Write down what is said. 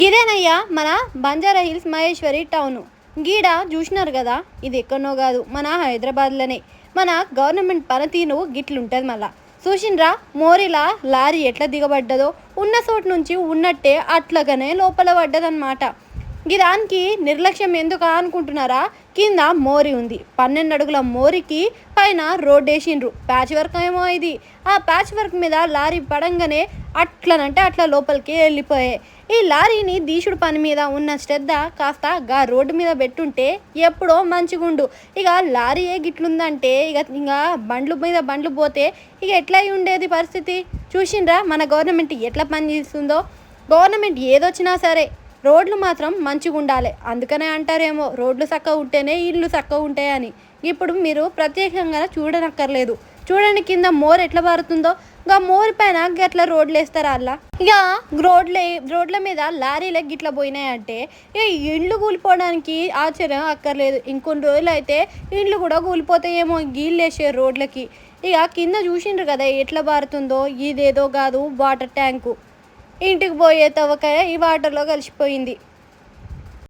గిదేనయ్యా మన Banjara hills Maheshwari town. గీడ చూసినారు కదా, ఇది ఎక్కడనో కాదు మన హైదరాబాద్లోనే. మన గవర్నమెంట్ పనితీరు గిట్లుంటుంది. మళ్ళా చూసిండ్రా మోరిలా లారీ ఎట్లా దిగబడ్డదో, ఉన్న చోటు నుంచి ఉన్నట్టే అట్లాగనే లోపల పడ్డదన్నమాట. దానికి నిర్లక్ష్యం ఎందుకు అనుకుంటున్నారా? కింద మోరి ఉంది, 12 అడుగుల మోరికి పైన రోడ్ వేసిండ్రు. ప్యాచ్ వర్క్ ఏమో ఇది. ఆ ప్యాచ్ వర్క్ మీద లారీ పడంగానే అట్లనంటే అట్లా లోపలికి వెళ్ళిపోయాయి. ఈ లారీని దీశుడు పని మీద ఉన్న శ్రద్ధ కాస్త గా రోడ్డు మీద పెట్టుంటే ఎప్పుడో మంచిగుండు. ఇక లారీ ఏ గిట్లుందంటే ఇక బండ్లు మీద బండ్లు పోతే ఇక ఎట్లా ఉండేది పరిస్థితి. చూసిండ్రా మన గవర్నమెంట్ ఎట్లా పనిచేస్తుందో. గవర్నమెంట్ ఏదొచ్చినా సరే రోడ్లు మాత్రం మంచిగా ఉండాలి. అందుకనే అంటారేమో రోడ్లు చక్కగా ఉంటేనే ఇల్లు చక్కగా ఉంటాయని. ఇప్పుడు మీరు ప్రత్యేకంగా చూడనక్కర్లేదు. చూడండి కింద మోర్ ఎట్లా పారుతుందో. ఇంకా మోరి పైన గట్ల రోడ్లు వేస్తారా అలా. ఇక రోడ్ల మీద లారీలకు గిట్లా పోయినాయంటే ఇక ఇండ్లు కూలిపోవడానికి ఆశ్చర్యం అక్కర్లేదు. ఇంకొన్ని రోజులు అయితే ఇండ్లు కూడా కూలిపోతాయేమో గీళ్ళు వేసే రోడ్లకి. ఇక కింద చూసిండ్రు కదా ఎట్లా పారుతుందో. ఇదేదో కాదు వాటర్ ట్యాంకు, ఇంటికి పోయే తవ్వకాయ ఈ వాటర్లో కలిసిపోయింది.